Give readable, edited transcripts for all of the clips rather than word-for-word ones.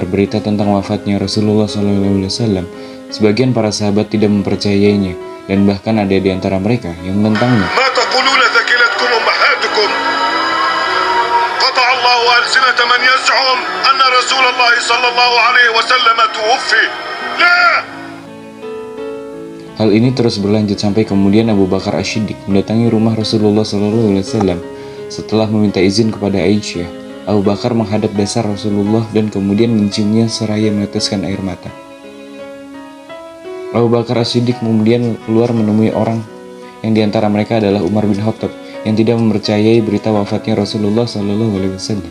berita tentang wafatnya Rasulullah SAW, sebagian para sahabat tidak mempercayainya, dan bahkan ada di antara mereka yang menentangnya. Hal ini terus berlanjut sampai kemudian Abu Bakar As-Siddiq mendatangi rumah Rasulullah SAW. Setelah meminta izin kepada Aisyah, Abu Bakar menghadap dasar Rasulullah dan kemudian menciumnya seraya meneteskan air mata. Abu Bakar As-Siddiq kemudian keluar menemui orang yang diantara mereka adalah Umar bin Khattab yang tidak mempercayai berita wafatnya Rasulullah SAW.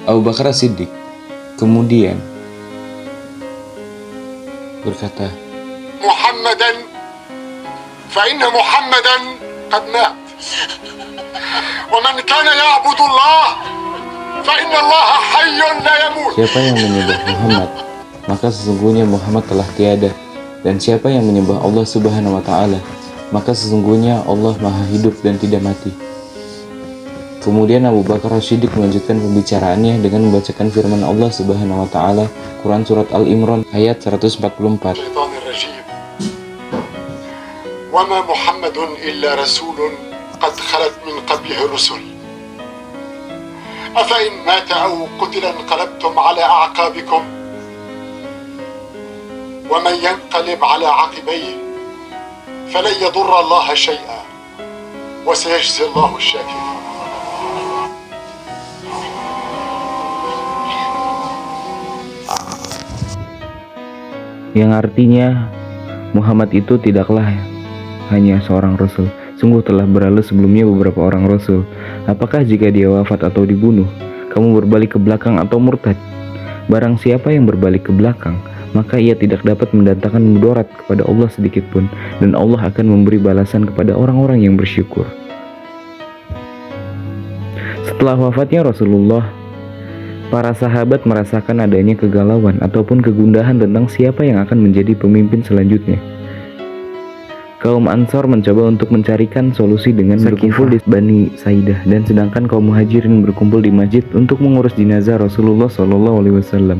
Abu Bakar As-Siddiq kemudian berkata, Muhammadan fa inna Muhammadan qad mat wa man kana ya'budu Allah fa inna Allah hayyun la yamut. Siapa yang menyembah Muhammad, maka sesungguhnya Muhammad telah tiada, dan siapa yang menyembah Allah Subhanahu wa taala, maka sesungguhnya Allah Maha hidup dan tidak mati. Kemudian Abu Bakar As-Siddiq melanjutkan pembicaraannya dengan membacakan firman Allah Subhanahu wa taala, Quran surat Al-Imran ayat 144. وما محمد إلا رسول قد خلت من قبله الرسل أفإن مات أو قتل انقلبتم على أعقابكم ومن ينقلب على عقبيه فلن يضر الله شيئا وسيجزي الله الشاكرين. Yang artinya Muhammad itu tidaklah hanya seorang rasul, sungguh telah berlalu sebelumnya beberapa orang rasul. Apakah jika dia wafat atau dibunuh, kamu berbalik ke belakang atau murtad? Barang siapa yang berbalik ke belakang, maka ia tidak dapat mendatangkan mudarat kepada Allah sedikitpun, dan Allah akan memberi balasan kepada orang-orang yang bersyukur. Setelah wafatnya Rasulullah, para sahabat merasakan adanya kegalauan ataupun kegundahan tentang siapa yang akan menjadi pemimpin selanjutnya. Kaum Ansor mencoba untuk mencarikan solusi dengan berkumpul di Bani Saidah, dan sedangkan kaum Muhajirin berkumpul di masjid untuk mengurus jenazah Rasulullah SAW.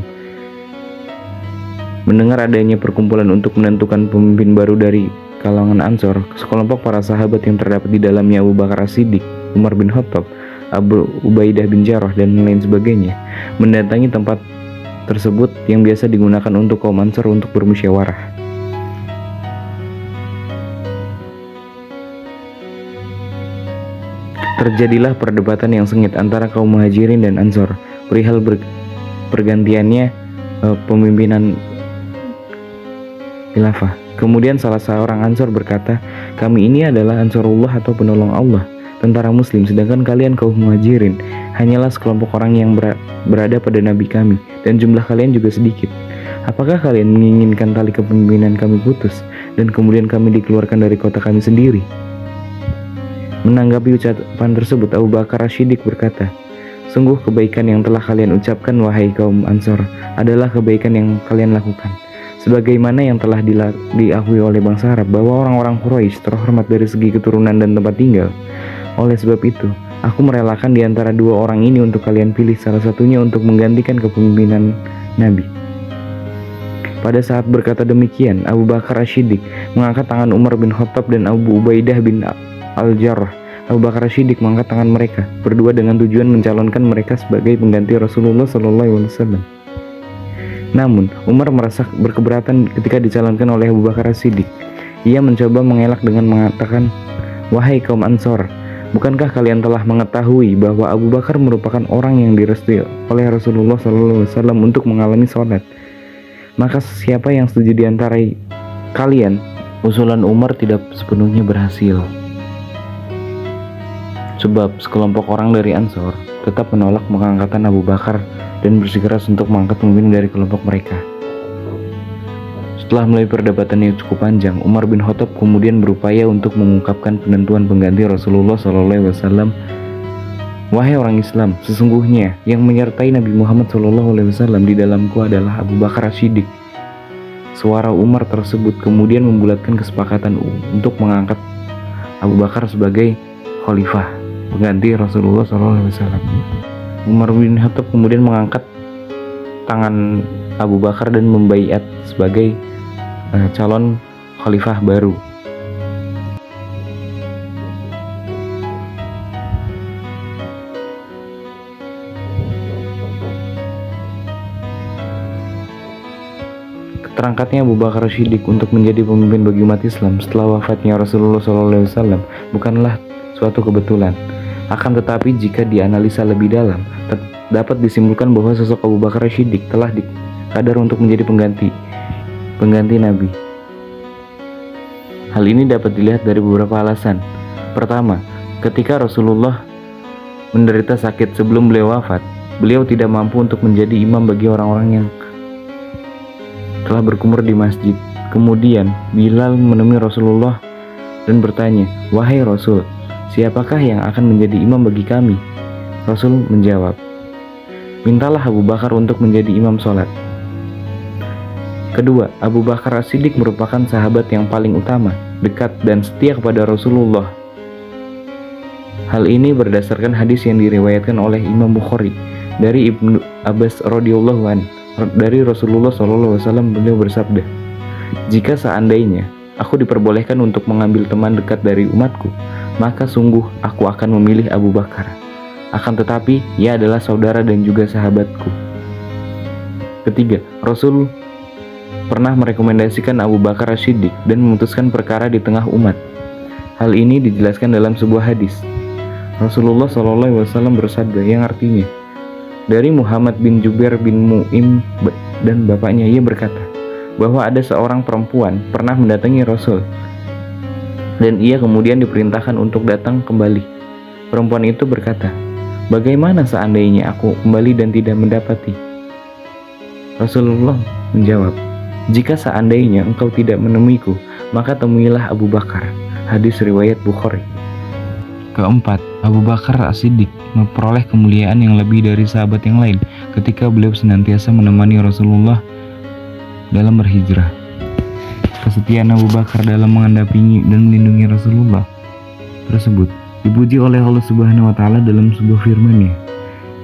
Mendengar adanya perkumpulan untuk menentukan pemimpin baru dari kalangan Ansor, sekelompok para sahabat yang terdapat di dalamnya Abu Bakar As-Siddiq, Umar bin Khattab, Abu Ubaidah bin Jarrah, dan lain sebagainya, mendatangi tempat tersebut yang biasa digunakan untuk kaum Ansor untuk bermusyawarah. Terjadilah perdebatan yang sengit antara kaum Muhajirin dan Ansor perihal pergantiannya pemimpinan khilafah. Kemudian salah seorang Ansor berkata, "Kami ini adalah Ansarullah atau penolong Allah, tentara muslim, sedangkan kalian kaum Muhajirin hanyalah sekelompok orang yang berada pada nabi kami, dan jumlah kalian juga sedikit. Apakah kalian menginginkan tali kepemimpinan kami putus dan kemudian kami dikeluarkan dari kota kami sendiri?" Menanggapi ucapan tersebut, Abu Bakar As-Siddiq berkata, "Sungguh kebaikan yang telah kalian ucapkan wahai kaum Ansor adalah kebaikan yang kalian lakukan, sebagaimana yang telah diakui oleh bangsa Arab bahwa orang-orang Quraisy terhormat dari segi keturunan dan tempat tinggal. Oleh sebab itu, aku merelakan di antara dua orang ini untuk kalian pilih salah satunya untuk menggantikan kepemimpinan Nabi." Pada saat berkata demikian, Abu Bakar As-Siddiq mengangkat tangan Umar bin Khattab dan Abu Ubaidah bin Al-Jarrah. Abu Bakar As-Siddiq mengangkat tangan mereka berdua dengan tujuan mencalonkan mereka sebagai pengganti Rasulullah SAW. Namun, Umar merasa berkeberatan ketika dicalonkan oleh Abu Bakar As-Siddiq. Ia mencoba mengelak dengan mengatakan, "Wahai kaum Ansor, bukankah kalian telah mengetahui bahwa Abu Bakar merupakan orang yang direstui oleh Rasulullah SAW untuk mengalami sholat? Maka siapa yang setuju di antara kalian?" Usulan Umar tidak sepenuhnya berhasil, sebab sekelompok orang dari Ansor tetap menolak pengangkatan Abu Bakar dan bersikeras untuk mengangkat pemimpin dari kelompok mereka. Setelah melalui perdebatan yang cukup panjang, Umar bin Khattab kemudian berupaya untuk mengungkapkan penentuan pengganti Rasulullah SAW. "Wahai orang Islam, sesungguhnya yang menyertai Nabi Muhammad SAW di dalamku adalah Abu Bakar As-Siddiq." Suara Umar tersebut kemudian membulatkan kesepakatan untuk mengangkat Abu Bakar sebagai khalifah pengganti Rasulullah SAW. Umar bin Khattab kemudian mengangkat tangan Abu Bakar dan membaiat sebagai calon khalifah baru. Terangkatnya Abu Bakar Siddiq untuk menjadi pemimpin bagi umat Islam setelah wafatnya Rasulullah SAW bukanlah suatu kebetulan. Akan tetapi jika dianalisa lebih dalam, dapat disimpulkan bahwa sosok Abu Bakar Siddiq telah dikadar untuk menjadi pengganti Nabi. Hal ini dapat dilihat dari beberapa alasan. Pertama, ketika Rasulullah menderita sakit sebelum beliau wafat, beliau tidak mampu untuk menjadi imam bagi orang-orang yang telah berkumur di masjid. Kemudian Bilal menemui Rasulullah dan bertanya, "Wahai Rasul, siapakah yang akan menjadi imam bagi kami?" Rasul menjawab, "Mintalah Abu Bakar untuk menjadi imam sholat." Kedua, Abu Bakar As-Siddiq merupakan sahabat yang paling utama, dekat dan setia kepada Rasulullah. Hal ini berdasarkan hadis yang diriwayatkan oleh Imam Bukhari dari Ibnu Abbas radhiyallahu anhu. Dari Rasulullah SAW beliau bersabda, "Jika seandainya aku diperbolehkan untuk mengambil teman dekat dari umatku, maka sungguh aku akan memilih Abu Bakar. Akan tetapi ia adalah saudara dan juga sahabatku." Ketiga, Rasul pernah merekomendasikan Abu Bakar As-Siddiq dan memutuskan perkara di tengah umat. Hal ini dijelaskan dalam sebuah hadis. Rasulullah SAW bersabda yang artinya, dari Muhammad bin Jubair bin Mu'im dan bapaknya, ia berkata bahwa ada seorang perempuan pernah mendatangi Rasul dan ia kemudian diperintahkan untuk datang kembali. Perempuan itu berkata, "Bagaimana seandainya aku kembali dan tidak mendapati?" Rasulullah menjawab, "Jika seandainya engkau tidak menemuiku, maka temuilah Abu Bakar." Hadis riwayat Bukhari. Keempat, Abu Bakar As-Siddiq memperoleh kemuliaan yang lebih dari sahabat yang lain ketika beliau senantiasa menemani Rasulullah dalam berhijrah. Kesetiaan Abu Bakar dalam mendampingi dan melindungi Rasulullah tersebut dipuji oleh Allah Subhanahu wa Ta'ala dalam sebuah firman-Nya,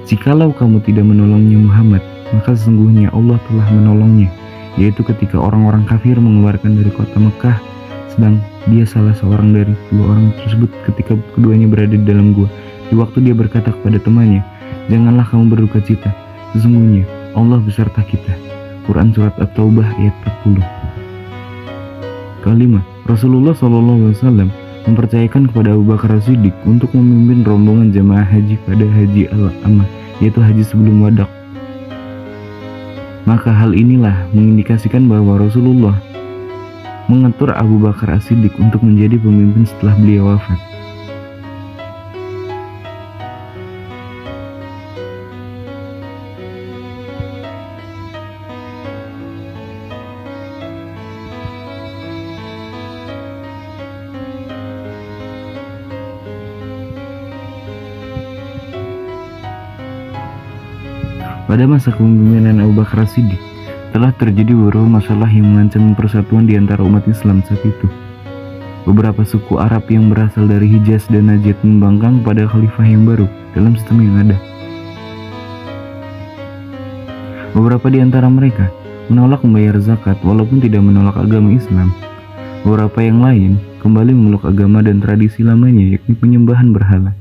"Jikalau kamu tidak menolongnya Muhammad, maka sesungguhnya Allah telah menolongnya," yaitu ketika orang-orang kafir mengeluarkan dari kota Mekah, sedang dia salah seorang dari dua orang tersebut ketika keduanya berada di dalam gua. Di waktu dia berkata kepada temannya, "Janganlah kamu berduka cita, sesungguhnya Allah beserta kita." Quran Surat At-Taubah ayat 40. Kelima, Rasulullah SAW mempercayakan kepada Abu Bakar As-Siddiq untuk memimpin rombongan jamaah haji pada haji al-amah, yaitu haji sebelum wadak. Maka hal inilah mengindikasikan bahwa Rasulullah mengatur Abu Bakar As-Siddiq untuk menjadi pemimpin setelah beliau wafat. Pada masa kepemimpinan Abu Bakar As-Siddiq telah terjadi beberapa masalah yang mengancam persatuan di antara umat Islam saat itu. Beberapa suku Arab yang berasal dari Hijaz dan Najd membangkang pada khalifah yang baru dalam sistem yang ada. Beberapa di antara mereka menolak membayar zakat walaupun tidak menolak agama Islam. Beberapa yang lain kembali memeluk agama dan tradisi lamanya, yakni penyembahan berhala.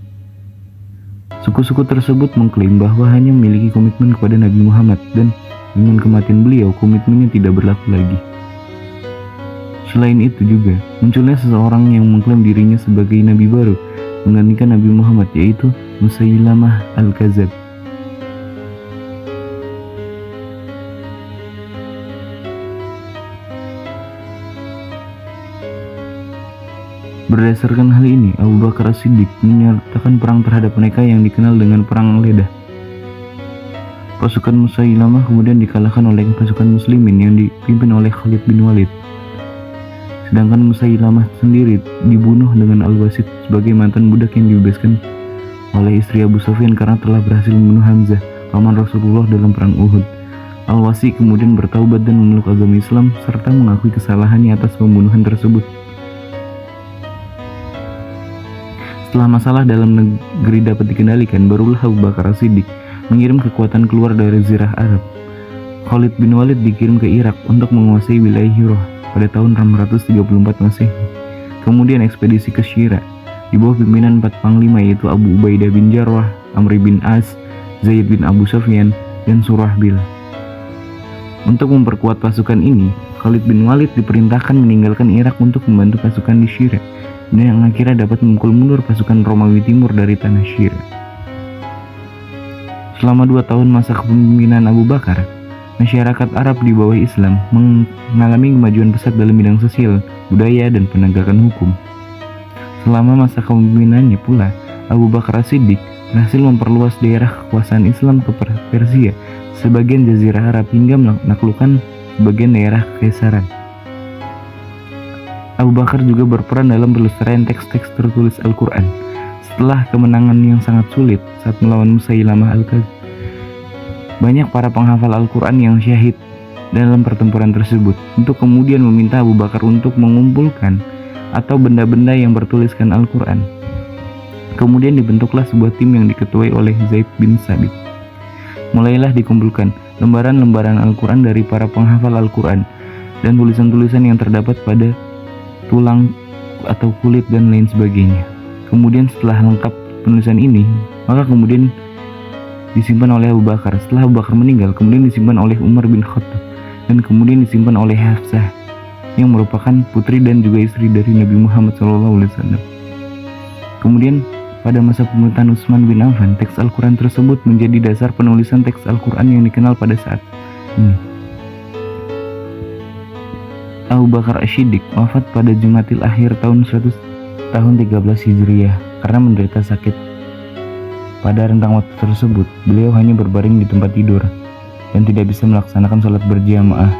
Suku-suku tersebut mengklaim bahwa hanya memiliki komitmen kepada Nabi Muhammad dan dengan kematian beliau, komitmennya tidak berlaku lagi. Selain itu juga, munculnya seseorang yang mengklaim dirinya sebagai Nabi baru, menggantikan Nabi Muhammad, yaitu Musailamah Al-Kadzab. Berdasarkan hal ini, Abu Bakar As-Siddiq menyertakan perang terhadap mereka yang dikenal dengan Perang Ledah. Pasukan Musailamah kemudian dikalahkan oleh pasukan muslimin yang dipimpin oleh Khalid bin Walid. Sedangkan Musailamah sendiri dibunuh dengan Al-Wasid sebagai mantan budak yang dibebaskan oleh istri Abu Sufyan karena telah berhasil membunuh Hamzah, paman Rasulullah dalam perang Uhud. Al-Wasi kemudian bertaubat dan memeluk agama Islam serta mengakui kesalahannya atas pembunuhan tersebut. Setelah masalah dalam negeri dapat dikendalikan, barulah Abu Bakar As-Siddiq mengirim kekuatan keluar dari Zirah Arab. Khalid bin Walid dikirim ke Irak untuk menguasai wilayah Hiro pada tahun 634 Masehi. Kemudian ekspedisi ke Syria di bawah pimpinan 4 panglima yaitu Abu Ubaidah bin Jarrah, Amr bin As, Zaid bin Abu Sufyan, dan Surahbil. Untuk memperkuat pasukan ini, Khalid bin Walid diperintahkan meninggalkan Irak untuk membantu pasukan di Syria, dan yang akhirnya dapat memukul mundur pasukan Romawi Timur dari tanah Syria. Selama 2 tahun masa kepemimpinan Abu Bakar, masyarakat Arab di bawah Islam mengalami kemajuan pesat dalam bidang sosial, budaya, dan penegakan hukum. Selama masa kepemimpinannya pula, Abu Bakar As-Siddiq berhasil memperluas daerah kekuasaan Islam ke Persia, sebagian Jazirah Arab, hingga menaklukkan sebagian daerah kekaisaran. Abu Bakar juga berperan dalam pelestarian teks-teks tertulis Al-Quran. Setelah kemenangan yang sangat sulit saat melawan Musailamah Al-Kadzdzab, banyak para penghafal Al-Quran yang syahid dalam pertempuran tersebut, untuk kemudian meminta Abu Bakar untuk mengumpulkan atau benda-benda yang bertuliskan Al-Quran. Kemudian dibentuklah sebuah tim yang diketuai oleh Zaid bin Sabit. Mulailah dikumpulkan lembaran-lembaran Al-Quran dari para penghafal Al-Quran dan tulisan-tulisan yang terdapat pada tulang atau kulit dan lain sebagainya. Kemudian setelah lengkap penulisan ini, maka kemudian disimpan oleh Abu Bakar. Setelah Abu Bakar meninggal, kemudian disimpan oleh Umar bin Khattab, dan kemudian disimpan oleh Hafsah yang merupakan putri dan juga istri dari Nabi Muhammad SAW. Kemudian pada masa pemerintahan Utsman bin Affan, teks Al-Quran tersebut menjadi dasar penulisan teks Al-Quran yang dikenal pada saat ini. Abu Bakar As-Siddiq wafat pada Jumadil Akhir tahun 13 Hijriah karena menderita sakit. Pada rentang waktu tersebut, beliau hanya berbaring di tempat tidur dan tidak bisa melaksanakan sholat berjamaah.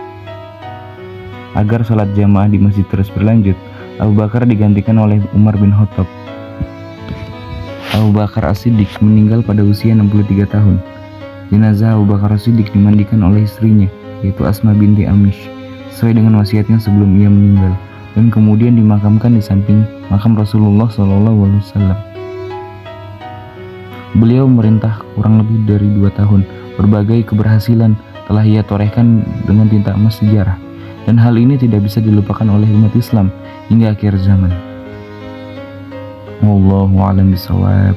Agar sholat jamaah di masjid terus berlanjut, Abu Bakar digantikan oleh Umar bin Khattab. Abu Bakar As-Siddiq meninggal pada usia 63 tahun. Jenazah Abu Bakar As-Siddiq dimandikan oleh istrinya, yaitu Asma binti Amish, sesuai dengan wasiatnya sebelum ia meninggal, dan kemudian dimakamkan di samping makam Rasulullah SAW. Beliau memerintah kurang lebih dari 2 tahun. Berbagai keberhasilan telah ia torehkan dengan tinta emas sejarah, dan hal ini tidak bisa dilupakan oleh umat Islam hingga akhir zaman. Wallahu a'lam bishawab.